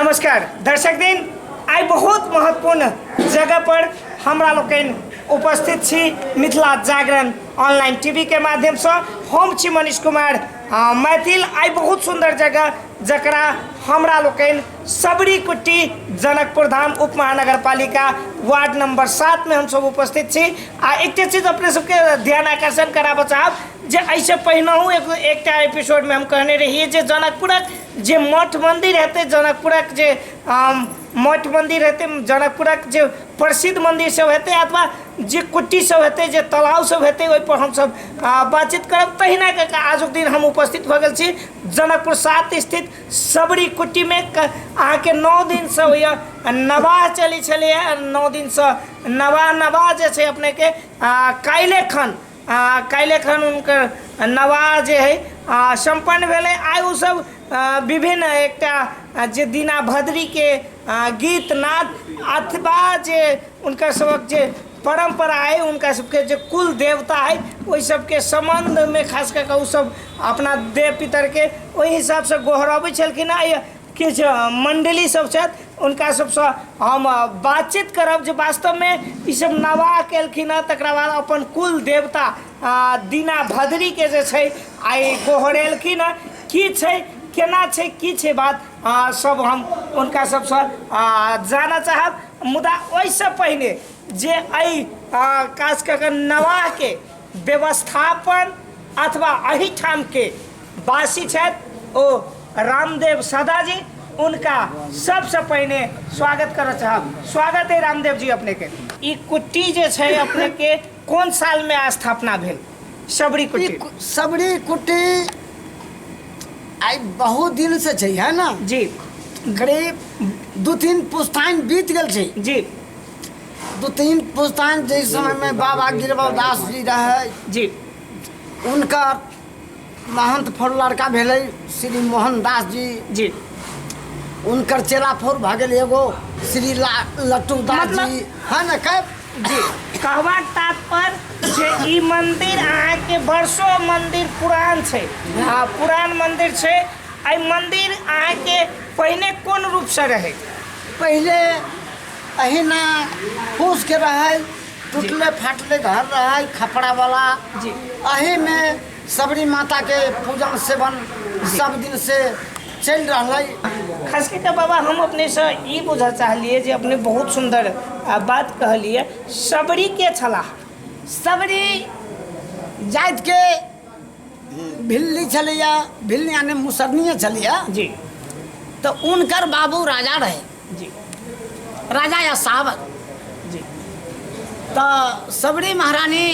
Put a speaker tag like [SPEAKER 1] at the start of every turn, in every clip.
[SPEAKER 1] नमस्कार दर्शक दिन आई बहुत महत्वपूर्ण जगह पर हमरा लोकन उपस्थित छी मिथिला जागरण ऑनलाइन टीवी के माध्यम से हम छी मनीष कुमार मैथिल आई बहुत सुंदर जगह जकरा हमरा लोकन सबरी कुट्टी जनकपुर धाम उप महानगर पालिका वार्ड नंबर 7 में हम सब उपस्थित छी आ एक चीज अपने सबके ध्यान आकर्षण कराबो चाहब जे ऐसे पहिनहु एक एपिसोड में हम कहने रहिए जे जनकपुरक जे मठ मंदिर हेते जनकपुरक जे मठ मंदिर हेते जनकपुरक जे प्रसिद्ध मंदिर सब हेते अथवा जे कुट्टी सब हेते जे तालाब सब हेते ओइ पर हम सब बातचीत करब तहिना के आजुक दिन हम उपस्थित भ गेल छी जनकपुर 7 स्थित सबरी कुट्टी में अहाँ के 9 दिन से होइए नवाह चली छले 9 दिन से नवाह जे छै अपने के काल्हि खन उनकर नवाह जे है संपन्न भेले आइ उ सब विभिन्न एकटा जे दीना भद्री के गीत नाद अथवा जे उनका सबक जे परंपरा है उनका सबके जो कुल देवता है वही सबके संबंध में खास करके उ सब अपना देव पितर के वही हिसाब से गोहराबे छलखिन किछ मंडली सब छथि उनका सबसे हम बातचीत करब जो वास्तव में ई सब नवाह केलखिन तकरा बाद अपन कुल देवता दीना भद्री के जे छै आइ गोहरेलखिन की छै केना छै की छै बात सब हम उनका सबसे जाना चाहब मुदा ओइसे पहले जे एहि खास करके नवाह के व्यवस्थापन अथवा एहिठाम के वासी छथि ओ रामदेव सदा जी उनका सबसे पहले स्वागत करना चाहब। स्वागत है रामदेव जी अपने के। ई कुट्टी जे छै अपने के कौन साल में स्थापना भेल सबरी कुट्टी?
[SPEAKER 2] सबरी कुट्टी आई बहुत दिन से छै है ना
[SPEAKER 1] जी,
[SPEAKER 2] करीब 2-3 पुस्तान बीत गल छै
[SPEAKER 1] जी।
[SPEAKER 2] 2-3 पुस्तान जिस समय में बाबा गिरबल दास जी रहे
[SPEAKER 1] जी,
[SPEAKER 2] उनका महंत फोर लड़का भेले श्री मोहन दास जी
[SPEAKER 1] जी।
[SPEAKER 2] उनकर चेला फोर भ गेल एगो श्री लट्टू दास जी है ना कब
[SPEAKER 1] जी। कहबाक तात्पर्य जे ई मंदिर अहाँ के वर्षों मंदिर पुरान छै पुरान मंदिर छै। आई मंदिर अहाँ के पहले कोन रूप से रहे?
[SPEAKER 2] पहले अहिना फूस के रहे टूटले फाटले घर रहे खपड़ा वाला
[SPEAKER 1] जी।
[SPEAKER 2] अही में सबरी माता के पूजन सेवन सब दिन से चल रहा है।
[SPEAKER 1] खास करके बाबा हम अपने से ई बुझा चाहलिए जे अपने बहुत सुंदर बात कहलिए सबरी के छला
[SPEAKER 2] सबरी जात के भिल्ली चलिया भिल्ली यानी मुसरनिया चलिया
[SPEAKER 1] जी।
[SPEAKER 2] तो उनकर बाबू राजा रहे
[SPEAKER 1] जी,
[SPEAKER 2] राजा या सावक
[SPEAKER 1] जी।
[SPEAKER 2] तो सबरी महारानी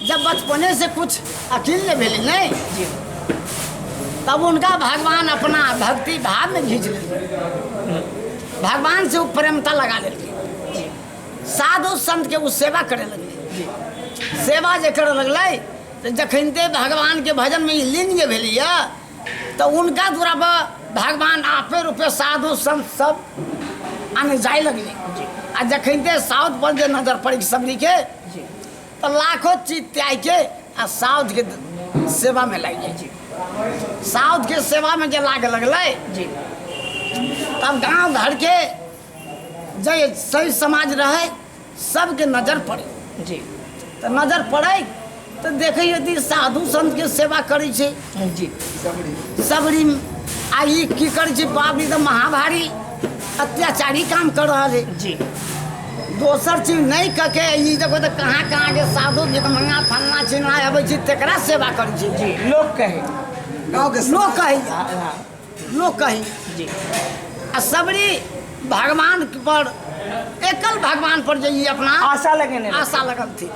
[SPEAKER 2] जब बचपने से कुछ अकेले भेली नहीं
[SPEAKER 1] जी,
[SPEAKER 2] तब उनका भगवान अपना भक्ति भाव में खींच ले भगवान से प्रेमता लगा ले साधु संत के उ सेवा करे लगले सेवा जे करे लगले तो जखनते भगवान के भजन में लीन भेली तो उनका द्वारा भगवान आपे रूपे साधु संत सब आने जाए लगले आ जखनते साउथ पर जे नजर पड़ी सबरी के तो लाखों चीज त्याग के आ साउथ के सेवा में लग जाए साउथ के सेवा में जे लागे लगले
[SPEAKER 1] जी।
[SPEAKER 2] तब गांव घर के जे सही समाज रहे सबके नजर पड़े
[SPEAKER 1] जी,
[SPEAKER 2] तो नजर पड़े तो देखे यदि साधु संत के सेवा करे छे
[SPEAKER 1] जी।
[SPEAKER 2] सबरी आई की करे छे बाप रे तो महाभारी अत्याचारी काम कर रहा है
[SPEAKER 1] जी।
[SPEAKER 2] दोसर चीज नहीं कके ई देखो तो कहाँ के साधु भिखमंगा फलना चिन्हा अबै छी तेकरा सेवा करे छी
[SPEAKER 1] जी। लोग कहे
[SPEAKER 2] गाँव के लोग कही
[SPEAKER 1] जी।
[SPEAKER 2] आ सबरी भगवान पर एकल भगवान पर जे अपना
[SPEAKER 1] आशा लगेने
[SPEAKER 2] आशा लगल थी।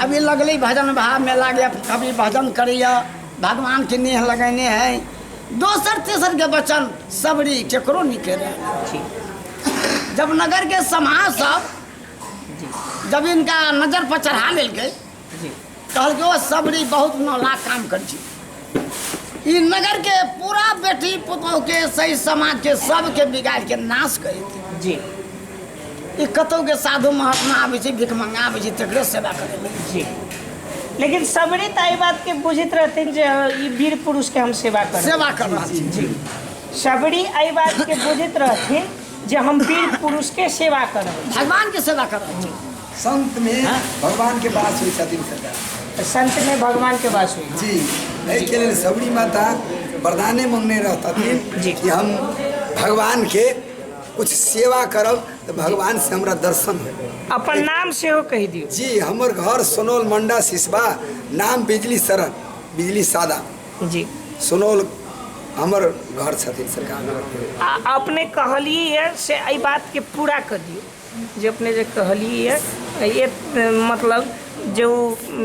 [SPEAKER 2] अभी लगले भजन भाव में लागे कभी भजन करिया भगवान के नेह लगेने है दोसर तेसर के वचन सबरी केकरो नहीं करे। जब नगर के समाज सब जब इनका नजर पर चढ़ा लेल गए कहल के वो सबरी बहुत नौला काम कर ई नगर के पूरा बेटी पुतोह के सही समाज के सब के बिगाड़ के नाश करे थे
[SPEAKER 1] जी।
[SPEAKER 2] ई कतौ के साधु महात्मा आवे छै भिखमंगा आवे छै तकरे सेवा करे
[SPEAKER 1] जी। लेकिन सबरी तो बात के बुझित रहते जे ई वीर पुरुष के हम सेवा कर
[SPEAKER 2] रहा
[SPEAKER 1] जी। सबरी एहि बात के बुझैत रहथिन जे हम वीर पुरुष के सेवा करब,
[SPEAKER 2] भगवान के सेवा करब।
[SPEAKER 3] संत में भगवान के वास हुई छथिन सरकार।
[SPEAKER 1] संत में भगवान के वास हुई
[SPEAKER 3] जी एहि के लेल सबरी माता वरदाने मांगने रहतथिन
[SPEAKER 1] जी।
[SPEAKER 3] कि हम भगवान के कुछ सेवा करब तो भगवान से हमरा दर्शन हो।
[SPEAKER 1] अपन नाम से हो कही दियो।
[SPEAKER 3] जी हमर घर सोनौल मंडा सिसबा, नाम बिजली शरण, बिजली सादा
[SPEAKER 1] जी
[SPEAKER 3] सोनौल हमर घर छथिन सरकार।
[SPEAKER 1] अपने कहलिए है से एहि बात के पूरा कर दियो जे अपने जे कहलिए है ये मतलब जो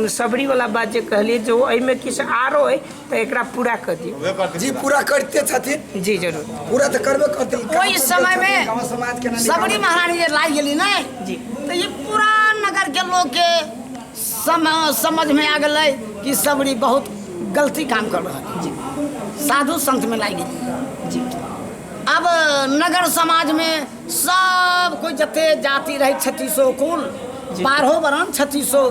[SPEAKER 1] सबरी वाला बात जे कहलिए जो एहिमे किछु आरो है तो एकरा पूरा कर दियो।
[SPEAKER 3] जी पूरा करते छथिन
[SPEAKER 1] जी जरूर
[SPEAKER 3] पूरा तो करबे करते।
[SPEAKER 2] ओहि समय में
[SPEAKER 3] गाँव समाज के
[SPEAKER 2] सबरी महारानी जे लाई गेली ना
[SPEAKER 1] जी
[SPEAKER 2] तो ये पूरा नगर के लोग के समझ में आ गए कि सबरी बहुत गलती काम कर रहा है। जी साधु संत में लाई गेली।
[SPEAKER 1] जी
[SPEAKER 2] अब नगर समाज में सब कोई जते जाति रहे 3600 कुल 12 वर्ण 3600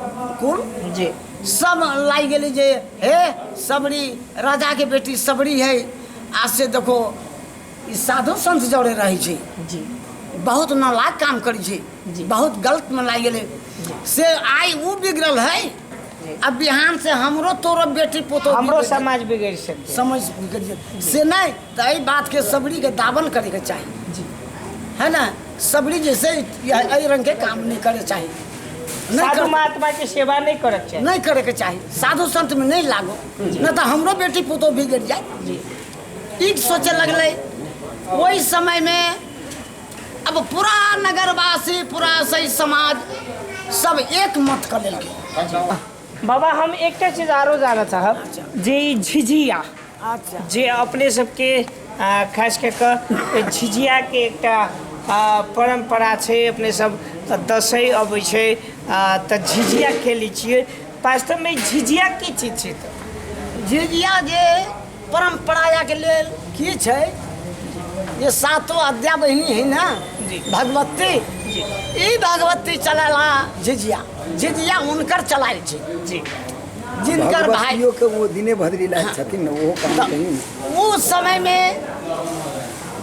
[SPEAKER 2] कुल
[SPEAKER 1] जी
[SPEAKER 2] सब लाई गेली जे हे सबरी राजा के बेटी सबरी है। आज से देखो ई साधु संत जोड़े रही छी
[SPEAKER 1] जी
[SPEAKER 2] बहुत नालायक काम करी छी
[SPEAKER 1] जी।
[SPEAKER 2] बहुत गलत में लाई गेले से आई उ बिगड़ल है। अब बिहान से हमरो तोरो बेटी पोतो
[SPEAKER 1] हमरो समाज बिगड़ सकते
[SPEAKER 2] समझ बिगड़ जाए से नहीं तो एहि बात के सबरी के दावन करे के चाहिए
[SPEAKER 1] जी।
[SPEAKER 2] है ना। सबरी जैसे एहि रंग के काम नहीं करे चाहिए, नहीं
[SPEAKER 1] साधु
[SPEAKER 2] कर,
[SPEAKER 1] महात्मा के सेवा नहीं करक चाहिए।
[SPEAKER 2] नहीं करे के चाहिए, साधु संत में नहीं लागो न तो हमरो बेटी पुतो बिगड़ जाए।
[SPEAKER 1] जी
[SPEAKER 2] ठीक सोचे लगले। वही समय में अब पूरा नगरवासी पूरा सही समाज सब एक मत कर लेलके।
[SPEAKER 1] बाबा हम एक चीज आरो जाना चाहब जे ई झिझिया
[SPEAKER 2] अच्छा
[SPEAKER 1] जे अपने सबके खास कऽ झिझिया के एकटा परम्परा छै। अपने सब दसैँ अबै छै तऽ झिझिया खेलै छियै। वास्तवमे झिझिया की चीज छै? तऽ
[SPEAKER 2] झिझिया जे परम्परा के लेल की छै ये सातों अद्या बहिनी है ना
[SPEAKER 1] जी।
[SPEAKER 2] भगवती
[SPEAKER 1] जी
[SPEAKER 2] ई भगवती चलेला झिझिया। झिझिया उनकर चलाए छै
[SPEAKER 1] जी
[SPEAKER 2] जिनकर भाई
[SPEAKER 3] भगवतियों के वो दिने भद्री लायक छथिन न वो काम कहीं
[SPEAKER 2] उस समय में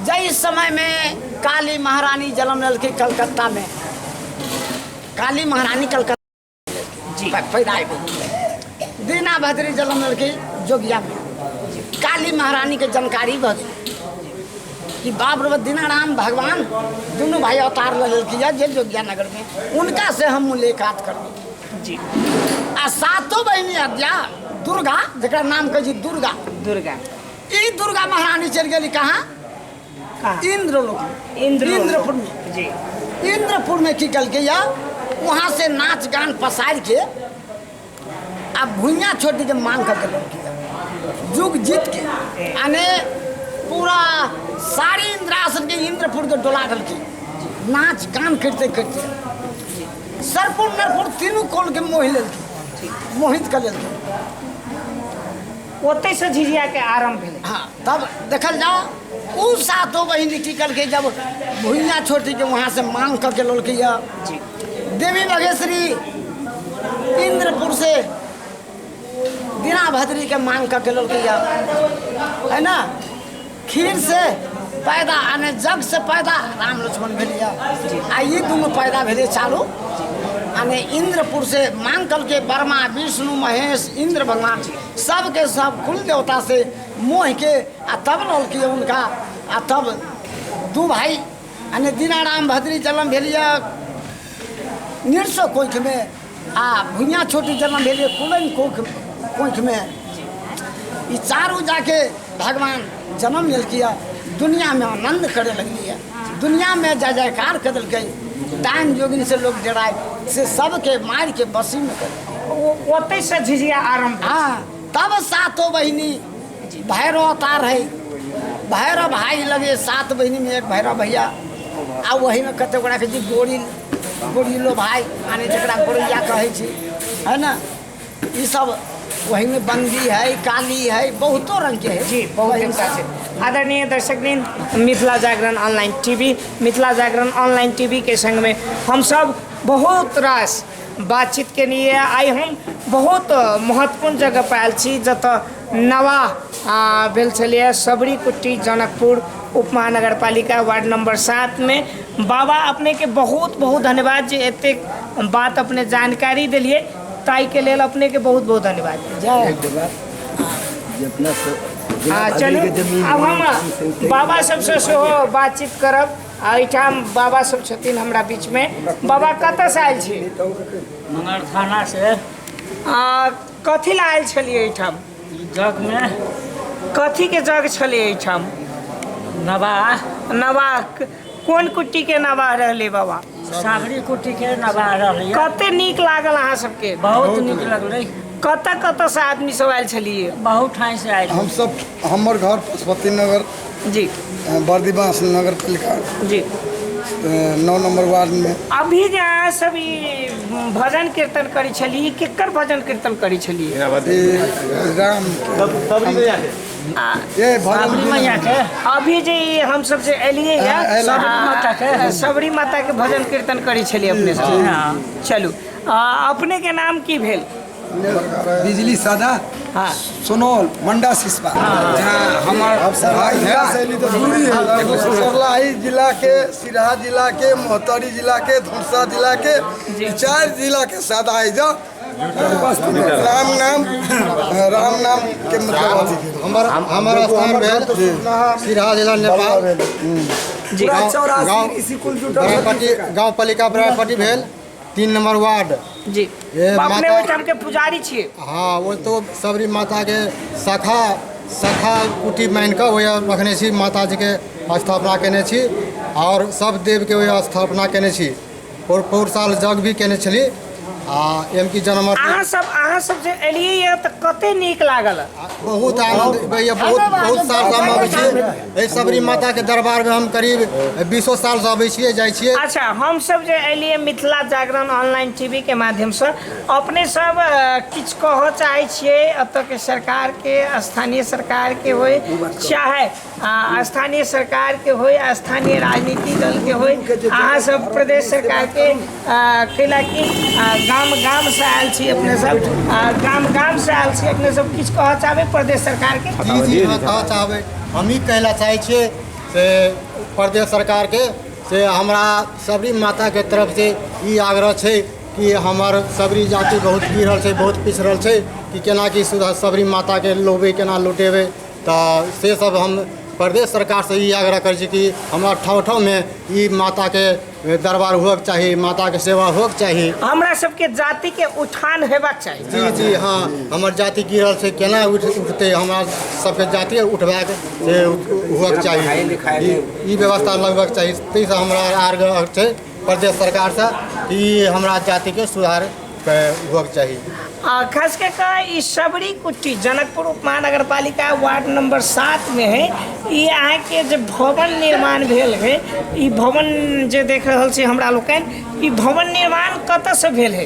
[SPEAKER 2] जय समय में काली महारानी जन्म लेलकै कलकत्ता में। काली महारानी कलकत्ता
[SPEAKER 1] जी
[SPEAKER 2] पैदा भेल। दीना भद्री जन्म लेलकै जोगिया में। काली महारानी के जानकारी भऽ गेल कि बाप रे दीनाराम भगवान दोनों भाई अवतार ले लेलकै जे जोगिया नगर में। उनका से हम मुलाकात करबै
[SPEAKER 1] जी।
[SPEAKER 2] आ सातों बहिनी अद्या दुर्गा जकरा नाम कहै छी दुर्गा।
[SPEAKER 1] दुर्गा
[SPEAKER 2] ई दुर्गा महारानी चल गेली कहाँ?
[SPEAKER 1] कहाँ?
[SPEAKER 2] इंद्रलोक में।
[SPEAKER 1] इंद्रलोक।
[SPEAKER 2] इंद्रपुर में।
[SPEAKER 1] जी
[SPEAKER 2] इंद्रपुर में की कल के या वहाँ से नाच गान पसार के अब भुइया छोटी के मांग कर जुग जीत के आने पूरा सारी इंद्रासन के इंद्रपुर के डोला डल के नाच गान करते करते सरपुर नरपुर तीनों कोल के मोहित कर लेलके।
[SPEAKER 1] ओतै से झिझिया के आरंभ भेलै।
[SPEAKER 2] हाँ तब देखल जाओ उ सातों बहिनी की कल के जब भुइया छोटी के वहाँ से मांग करके लोलके
[SPEAKER 1] जी
[SPEAKER 2] देवी बागेश्वरी इंद्रपुर से दीना भद्री के मांग करके लोलके है ना। खीर से पैदा आने जग से पैदा राम लक्ष्मण भेलिया आ ये दोनों पैदा भेले चालू आने इंद्रपुर से मांग कल के ब्रह्मा विष्णु महेश इंद्र भगवान सब के सब कुल देवता से मोह के आ तब लल के उनका आ तब दू भाई आने दीनाराम भद्री जन्म भेलिया निर्सो कोख में आ भुइया छोटी जन्म भेलिया कुलन कोख में। ये चारों जाके भगवान जन्म लेल किया दुनिया में आनंद करे लगली है। दुनिया में जय जयकार कर दिल गई डायन जोगिन से लोग डराए से सबके मार के बसी में कर
[SPEAKER 1] ओतै से झिझिया आरंभ।
[SPEAKER 2] हाँ तब सातों बहिनी भैरव अवतार है। भैरव भाई लगे 7 बहिनी में एक भैरव भैया आ वही में कते गोड़ा के जी गोरिलो भाई आने जकरा गोरिया कहै छी है ना। ये सब वही में बंदी है काली है बहुतों रंग के है
[SPEAKER 1] जी बहुत हिंसा छै। आदरणीय दर्शकवृन्द मिथिला जागरण ऑनलाइन टीवी मिथिला जागरण ऑनलाइन टीवी के संग में हम सब बहुत रास बातचीत के लिए आई हम बहुत महत्वपूर्ण जगह पायल छी जतऽ नवा भेल छलिए सबरी कुट्टी जनकपुर उप महानगर पालिका वार्ड नंबर 7 में। बाबा अपने के बहुत बहुत धन्यवाद जे एते बात अपने जानकारी दिलिए, ताई के लेल अपने के बहुत बहुत धन्यवाद। चलू अब हम बाबा सबसे सेहो बातचीत करब। एहिठाम बाबा सब छथिन हमरा बीच में। बाबा कतऽ से आयल छी?
[SPEAKER 4] मंगल थाना से।
[SPEAKER 1] कथी ला आयल छलिए एहिठाम?
[SPEAKER 4] जग में
[SPEAKER 1] कथी के जग छलिए एहिठाम?
[SPEAKER 4] नवा
[SPEAKER 1] नवा कोन कुट्टी के नवा रहले बाबा?
[SPEAKER 4] साबरी कुट्टी के नवा रही।
[SPEAKER 1] कते नीक लागल अहाँ सबके?
[SPEAKER 4] बहुत नीक लगलै।
[SPEAKER 1] कतऽ से आदमी सब आयल छलिए?
[SPEAKER 4] बहुत ठाई से आयल।
[SPEAKER 5] हम सब हमर घर पशुपति नगर
[SPEAKER 1] जी
[SPEAKER 5] बर्दीवास नगर पालिका
[SPEAKER 1] जी
[SPEAKER 5] 9 नंबर वार्ड में।
[SPEAKER 1] अभी जे अहाँ सब ई भजन कीर्तन करी छली, केकर भजन कीर्तन करी छली?
[SPEAKER 5] राम ये भजन
[SPEAKER 4] मैया के
[SPEAKER 1] अभी जे ई हम सब जे एलिए सबरी माता के भजन कीर्तन करी छली अपने सब। चलू अपने के नाम की भेल?
[SPEAKER 3] बिजली सादा
[SPEAKER 1] हाँ
[SPEAKER 3] सोनौल मंडा सिसपा जहाँ हमार
[SPEAKER 5] सरलाही जिला के, सिरहा जिला के, मोहतरी जिला के, धुरसा जिला के, 4 जिला के सादा है जो राम नाम के मतलब
[SPEAKER 6] हमारा स्थान भेल सिरहा जिला नेपाल
[SPEAKER 1] जी
[SPEAKER 6] गाँव पालिका बरापट्टी भेल 3 नंबर वार्ड।
[SPEAKER 1] जी
[SPEAKER 6] ये
[SPEAKER 1] अपने
[SPEAKER 6] माता-
[SPEAKER 1] ओहिठाम के पुजारी छिए?
[SPEAKER 6] हाँ वो तो सबरी माता के शाखा कुटी मान के वही रखने छी, माता जी के स्थापना केने छी और सब देव के वही स्थापना केने छी। और साल जग भी केने छली एम की जन्म
[SPEAKER 1] अहाँ सब जे एलिए ये तऽ कते नीक लागल?
[SPEAKER 6] बहुत आनंद भैया बहुत साल से हम आबै छियै सबरी माता के दरबार में। हम करीब 20 साल से आबै छियै जाइ छियै।
[SPEAKER 1] अच्छा हम सब जे एलिए मिथिला जागरण ऑनलाइन टीवी के माध्यम से अपने सब किछु कहऽ चाहे छियै एतऽ के सरकार के, स्थानीय सरकार के होय चाहे स्थानीय सरकार के होय, स्थानीय राजनीतिक दल के होय, अहाँ सब प्रदेश सरकार के कैला कि गाम से आयल छी अपने सब, गाम से आयल छी अपने सब, किछु कहऽ चाहबै प्रदेश सरकार के?
[SPEAKER 6] जी हाँ कहऽ चाहबै। हम ही कहला चाहे छियै से प्रदेश सरकार के से हमरा सबरी माता के तरफ से ई आग्रह छै कि हमर सबरी जाति बहुत गिरल छै, बहुत पिछड़ल छै कि केना कि सबरी माता के लोभे केना लुटेबै। तऽ से सब हम प्रदेश सरकार से ई आग्रह करै छी कि हमरा ठाव में ई माता के दरबार होके चाही, माता के सेवा होके चाही।
[SPEAKER 1] हमरा सबके जाति के उत्थान हेबाक चाही।
[SPEAKER 6] जी हाँ हमर जाति गिरल छै केना उठतै, हमरा सबके जाति उठबाक से होके चाही, ई व्यवस्था लगबाक चाही। ताहिसँ हमरा आग्रह छै प्रदेश सरकार से कि हमरा जाति के सुधार होके चाही।
[SPEAKER 1] खास करके ई सबरी कुट्टी जनकपुर उप महानगर पालिका वार्ड नंबर 7 में है। ये अहाँ के जो भवन निर्माण भेल है, ई भवन जे देख रहल छी हमरा लोकन, ई भवन निर्माण कतऽ से भेल है?
[SPEAKER 6] ई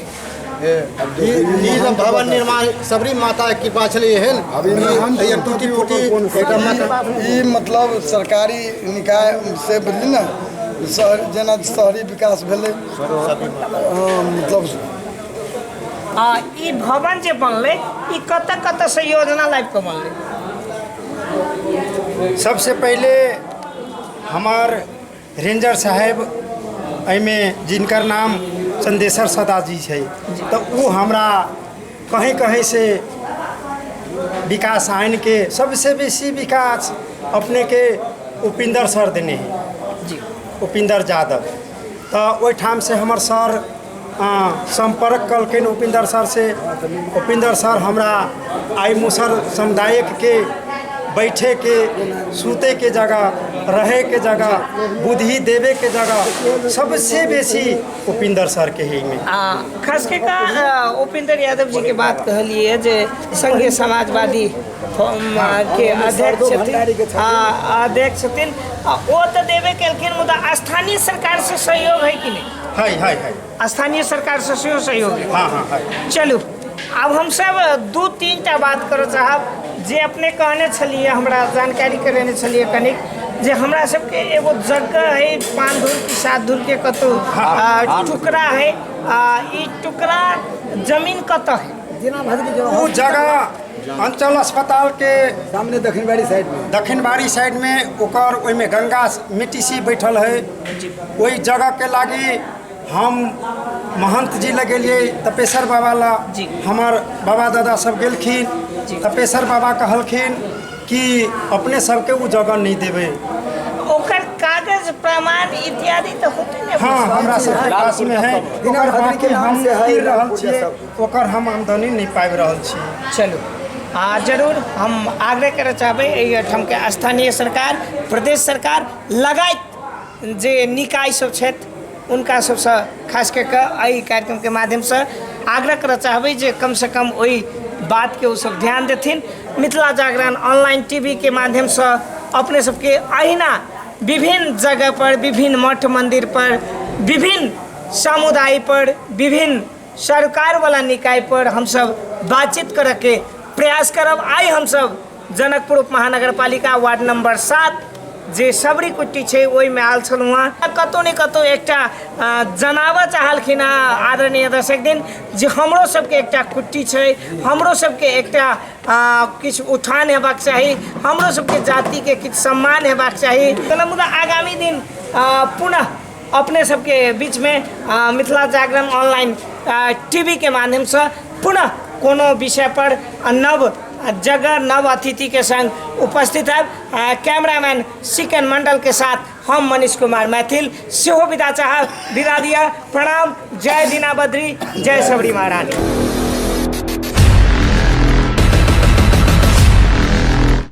[SPEAKER 6] सब भवन निर्माण सबरी माता के कृपा छलै एहन अभी टूटी फूटी
[SPEAKER 5] ई मतलब सरकारी निकाय से बुझली ना, जेना शहरी विकास भेलै मतलब
[SPEAKER 1] ई भवन जे बनले ई कतऽ से योजना लाइफ के बनले?
[SPEAKER 7] सबसे पहले हमार रेंजर साहेब एहिमे जिनकर नाम चंदेश्वर सदा जी छै, तो वो हमरा कहीं से विकास आइन के सबसे बेसी विकास अपने के उपिंदर सर देने हैं
[SPEAKER 1] जी,
[SPEAKER 7] उपिंदर यादव। तो ओहिठाम से हमर सर संपर्क कलखिन उपिंदर सर से। उपिंदर सर हमरा आई मुसर समुदायक के बैठे के, सूते के जगह, रहे के जगह, बुद्धि देवे के जगह सबसे बेसी उपिंदर सर के ही में।
[SPEAKER 1] खास करके उपिंदर यादव जी के बात कहलिए जे संघीय समाजवादी के अध्यक्ष छथिन, वो तो देवे केलखिन, मुदा स्थानीय सरकार से सहयोग है कि नहीं?
[SPEAKER 7] है
[SPEAKER 1] स्थानीय सरकार से सहयोग है।
[SPEAKER 7] हाँ।
[SPEAKER 1] चलू अब हम सब 2-3 टा बात करऽ चाहब जे अपने कहने छलिए, हमरा जानकारी करेने छलिए कनिक जे हमरा सबके एगो जगह है 5 धूर की 7 धूर के कतौ टुकड़ा है। ई टुकड़ा जमीन कतऽ है?
[SPEAKER 7] वो जगह अंचल अस्पताल के
[SPEAKER 3] सामने दक्षिणबाड़ी साइड में
[SPEAKER 7] दक्षिणबाड़ी साइड में ओकर ओहिमे गंगा मिट्टी सी बैठल है वही जगह के लागी हम महंत जी लगे लिए तपेश्वर बाबा ला
[SPEAKER 1] जी।
[SPEAKER 7] हमार बाबा दादा सब गेलखिन तपेश्वर बाबा कहलखिन कि अपने सबके वो जगह नहीं देवे।
[SPEAKER 1] ओकर कागज प्रमाण इत्यादि तो होते नहीं।
[SPEAKER 7] हाँ हमरा सबके पास में है ओकर बाकी हम गिर रहल छियै ओकर हम आमदनी नहीं पाबि रहल छियै।
[SPEAKER 1] चलू जरूर हम आग्रह करय चाहबै एहिठाम के स्थानीय सरकार प्रदेश सरकार लगायत जे निकाय सब छथि उनका सबसे खास कऽ एहि कार्यक्रम के माध्यम से आग्रह करय चाहबै जे कम से कम ओहि बात के ओ सब ध्यान देथिन। मिथिला जागरण ऑनलाइन टीवी के माध्यम से अपने सबके अहिना विभिन्न जगह पर विभिन्न मठ मंदिर पर विभिन्न समुदाय पर विभिन्न सरकार वाला निकाय पर हम सब बातचीत करे के प्रयास करब। आई हम सब जनकपुर उप महानगर पालिका वार्ड नंबर 7 जे सबरी कुट्टी छै ओहि में आयल छलहुँ हँ। कतौ ने कतौ एकटा जनाबऽ चाहलखिन आदरणीय दर्शक दिन जे हमरो सबके एकटा कुट्टी छै हमरो सबके एकटा किछु उठान हेबाक चाही हमरो सबके जाति के किछु सम्मान हेबाक चाही। मुदा आगामी दिन पुनः अपने सबके बीच में मिथिला जागरण ऑनलाइन टीवी के माध्यम से पुनः कोनो विषय पर नव जगह नव अतिथि के संग उपस्थित है। कैमरामैन सिकन मंडल के साथ हम मनीष कुमार मैथिल सेहो विदा चाहब। विदा दिया प्रणाम। जय दीना बद्री जय सबरी महारानी।